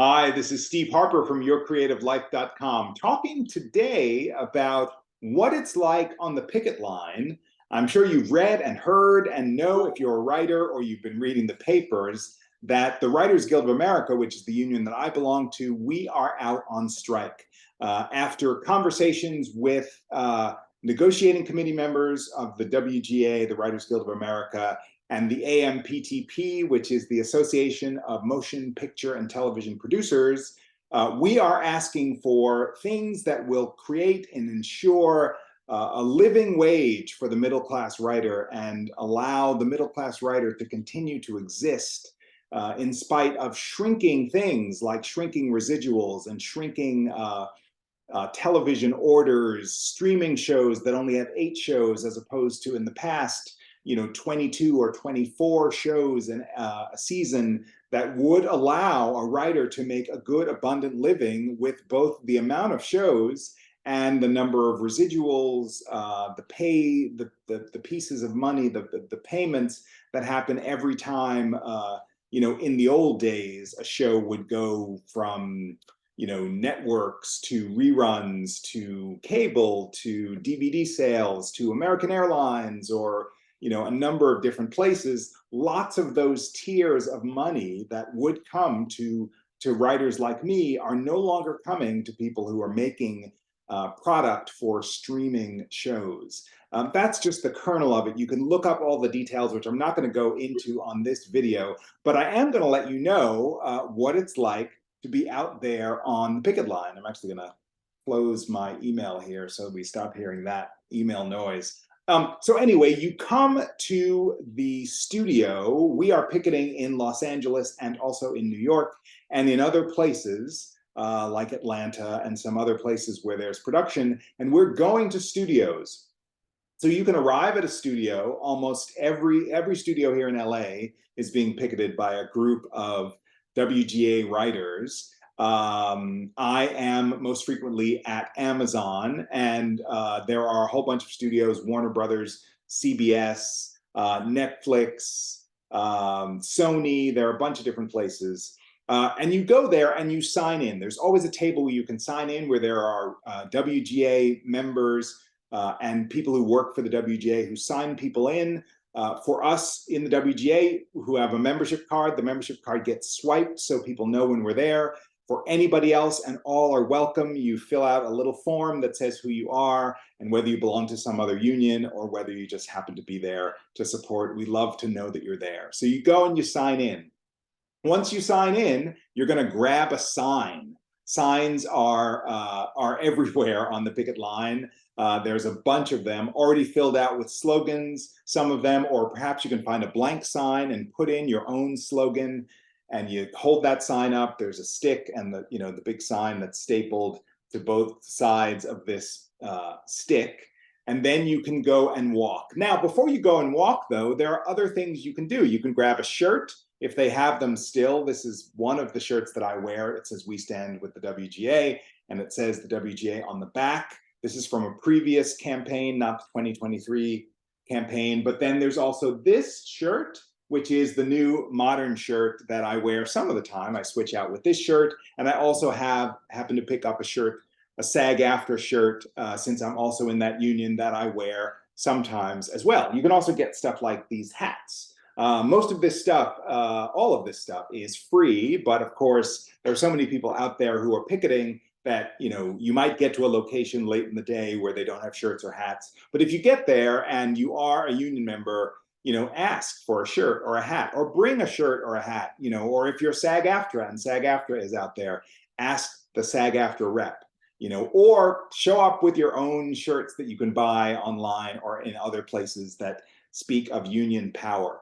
Hi, this is Steve Harper from YourCreativeLife.com, talking today about what it's like on the picket line. I'm sure you've read and heard and know, if you're a writer or you've been reading the papers, that the Writers Guild of America, which is the union that I belong to, we are out on strike. After conversations with negotiating committee members of the WGA, the Writers Guild of America, and the AMPTP, which is the Association of Motion Picture and Television Producers, we are asking for things that will create and ensure a living wage for the middle-class writer and allow the middle-class writer to continue to exist in spite of shrinking things like shrinking residuals and shrinking television orders, streaming shows that only have 8 shows as opposed to in the past, 22 or 24 shows in a season, that would allow a writer to make a good, abundant living with both the amount of shows and the number of residuals, the pay, the pieces of money, the payments that happen every time, in the old days, a show would go from networks to reruns to cable to DVD sales to American Airlines or a number of different places. Lots of those tiers of money that would come to writers like me are no longer coming to people who are making product for streaming shows. That's just the kernel of it. You can look up all the details, which I'm not going to go into on this video, but I am going to let you know what it's like to be out there on the picket line. I'm actually going to close my email here so we stop hearing that email noise. So anyway, you come to the studio. We are picketing in Los Angeles and also in New York and in other places like Atlanta and some other places where there's production, and we're going to studios. So you can arrive at a studio. Almost every studio here in LA is being picketed by a group of WGA writers. I am most frequently at Amazon, and there are a whole bunch of studios: Warner Brothers, CBS, Netflix, Sony. There are a bunch of different places. And you go there and you sign in. There's always a table where you can sign in, where there are WGA members and people who work for the WGA who sign people in. For us in the WGA who have a membership card, the membership card gets swiped so people know when we're there. For anybody else, and all are welcome, you fill out a little form that says who you are and whether you belong to some other union or whether you just happen to be there to support. We love to know that you're there. So you go and you sign in. Once you sign in, you're going to grab a sign. Signs are everywhere on the picket line. There's a bunch of them already filled out with slogans, some of them, or perhaps you can find a blank sign and put in your own slogan, and you hold that sign up. There's a stick and the big sign that's stapled to both sides of this stick, and then you can go and walk. Now, before you go and walk, though, there are other things you can do. You can grab a shirt if they have them still. This is one of the shirts that I wear. It says "We Stand with the WGA," and it says the WGA on the back. This is from a previous campaign, not the 2023 campaign. But then there's also this shirt, which is the new modern shirt that I wear some of the time. I switch out with this shirt, and I also happen to pick up a shirt, a SAG-AFTRA shirt, since I'm also in that union, that I wear sometimes as well. You can also get stuff like these hats. Most of this stuff, all of this stuff is free, but of course, there are so many people out there who are picketing that you might get to a location late in the day where they don't have shirts or hats. But if you get there and you are a union member, ask for a shirt or a hat, or bring a shirt or a hat, or if you're SAG-AFTRA and SAG-AFTRA is out there, ask the SAG-AFTRA rep, or show up with your own shirts that you can buy online or in other places that speak of union power.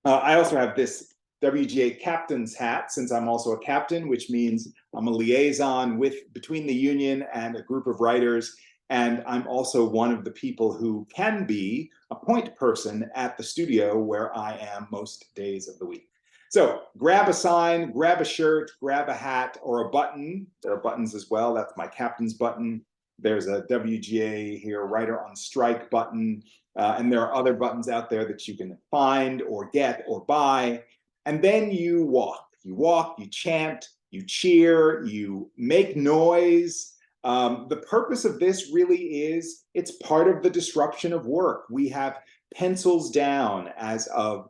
I also have this WGA captain's hat, since I'm also a captain, which means I'm a liaison between the union and a group of writers. And I'm also one of the people who can be a point person at the studio where I am most days of the week. So grab a sign, grab a shirt, grab a hat or a button. There are buttons as well. That's my captain's button. There's a WGA here, Writer on Strike button. And there are other buttons out there that you can find or get or buy. And then you walk, you chant, you cheer, you make noise. The purpose of this really is it's part of the disruption of work. We have pencils down as of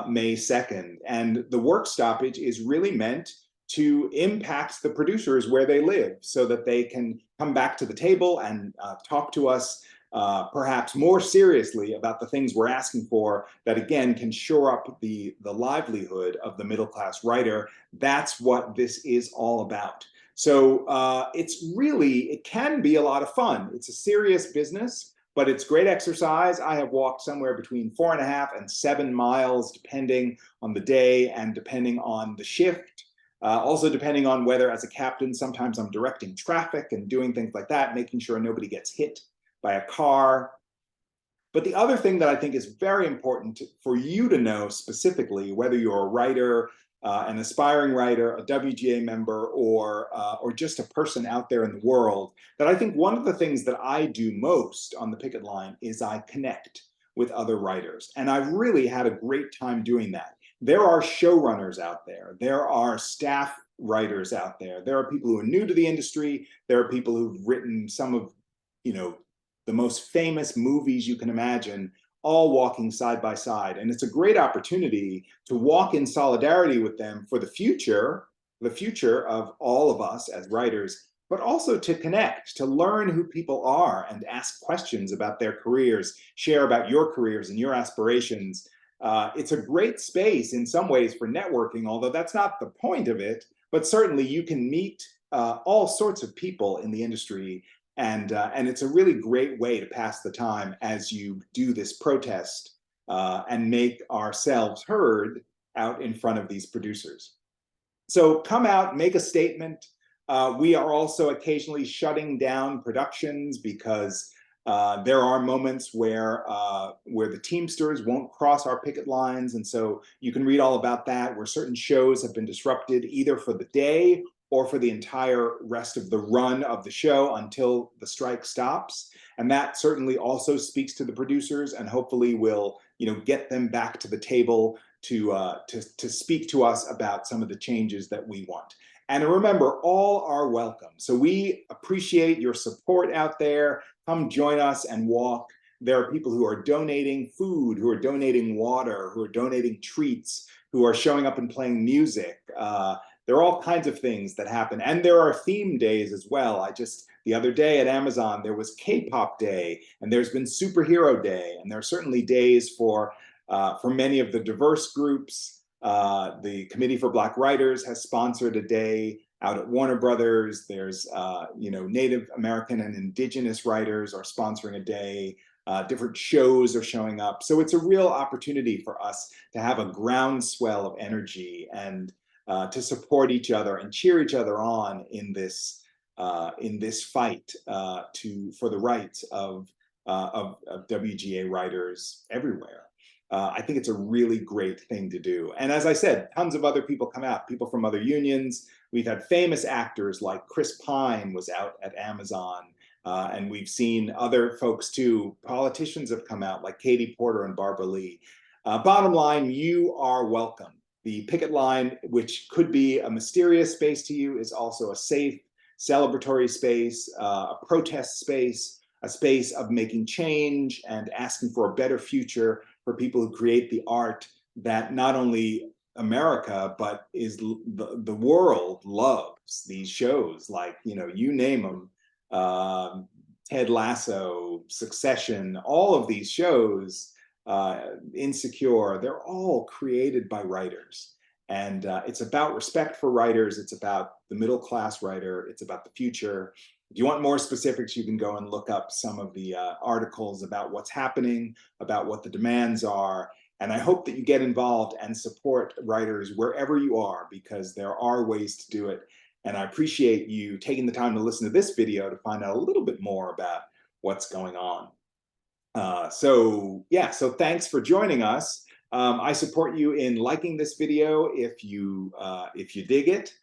May 2nd, and the work stoppage is really meant to impact the producers where they live so that they can come back to the table and talk to us perhaps more seriously about the things we're asking for that, again, can shore up the livelihood of the middle-class writer. That's what this is all about. So it can be a lot of fun. It's a serious business, but it's great exercise. I have walked somewhere between 4.5 and 7 miles, depending on the day and depending on the shift. Also depending on whether, as a captain, sometimes I'm directing traffic and doing things like that, making sure nobody gets hit by a car. But the other thing that I think is very important for you to know specifically, whether you're a writer, an aspiring writer, a WGA member, or just a person out there in the world, that I think one of the things that I do most on the picket line is I connect with other writers. And I've really had a great time doing that. There are showrunners out there. There are staff writers out there. There are people who are new to the industry. There are people who've written some of, the most famous movies you can imagine, all walking side by side. And it's a great opportunity to walk in solidarity with them for the future of all of us as writers, but also to connect, to learn who people are and ask questions about their careers, share about your careers and your aspirations. It's a great space in some ways for networking, although that's not the point of it, but certainly you can meet all sorts of people in the industry. And it's a really great way to pass the time as you do this protest and make ourselves heard out in front of these producers. So come out, make a statement. We are also occasionally shutting down productions because there are moments where the Teamsters won't cross our picket lines. And so you can read all about that, where certain shows have been disrupted either for the day or for the entire rest of the run of the show until the strike stops. And that certainly also speaks to the producers and hopefully will, get them back to the table to speak to us about some of the changes that we want. And remember, all are welcome. So we appreciate your support out there. Come join us and walk. There are people who are donating food, who are donating water, who are donating treats, who are showing up and playing music. There are all kinds of things that happen. And there are theme days as well. The other day at Amazon, there was K-pop day, and there's been superhero day. And there are certainly days for many of the diverse groups. The Committee for Black Writers has sponsored a day out at Warner Brothers. There's, Native American and Indigenous writers are sponsoring a day. Different shows are showing up. So it's a real opportunity for us to have a groundswell of energy and to support each other and cheer each other on in this fight for the rights of WGA writers everywhere. I think it's a really great thing to do. And as I said, tons of other people come out, people from other unions. We've had famous actors like Chris Pine was out at Amazon. And we've seen other folks too. Politicians have come out like Katie Porter and Barbara Lee. Bottom line, you are welcome. The picket line, which could be a mysterious space to you, is also a safe, celebratory space, a protest space, a space of making change and asking for a better future for people who create the art that not only America, but is the world loves. These shows like, you name them, Ted Lasso, Succession, all of these shows, Insecure, they're all created by writers. And it's about respect for writers. It's about the middle-class writer. It's about the future. If you want more specifics, you can go and look up some of the articles about what's happening, about what the demands are. And I hope that you get involved and support writers wherever you are, because there are ways to do it. And I appreciate you taking the time to listen to this video to find out a little bit more about what's going on. So thanks for joining us. I support you in liking this video if you dig it.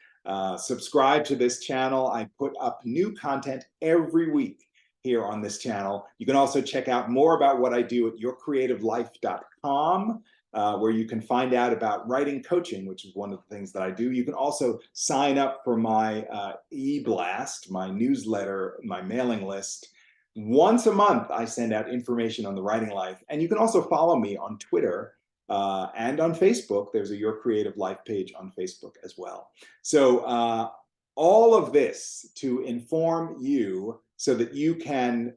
Subscribe to this channel. I put up new content every week here on this channel. You can also check out more about what I do at yourcreativelife.com. where you can find out about writing coaching, which is one of the things that I do. You can also sign up for my e-blast, my newsletter, my mailing list. Once a month, I send out information on the writing life. And you can also follow me on Twitter and on Facebook. There's a Your Creative Life page on Facebook as well. So all of this to inform you so that you can,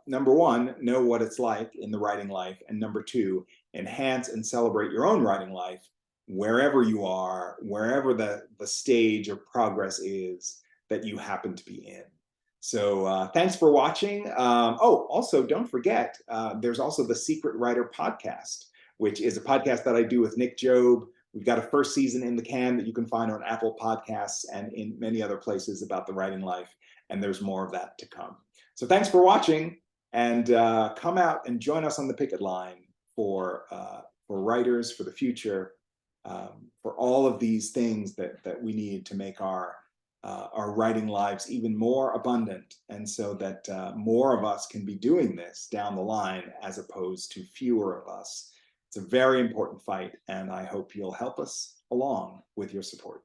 number one, know what it's like in the writing life, and number two, enhance and celebrate your own writing life wherever you are, wherever the stage of progress is that you happen to be in. So thanks for watching. Oh, also, don't forget, there's also the Secret Writer podcast, which is a podcast that I do with Nick Job. We've got a first season in the can that you can find on Apple Podcasts and in many other places about the writing life. And there's more of that to come. So thanks for watching, and come out and join us on the picket line for writers, for the future, for all of these things that we need to make our writing lives even more abundant, and so that more of us can be doing this down the line as opposed to fewer of us. It's a very important fight, and I hope you'll help us along with your support.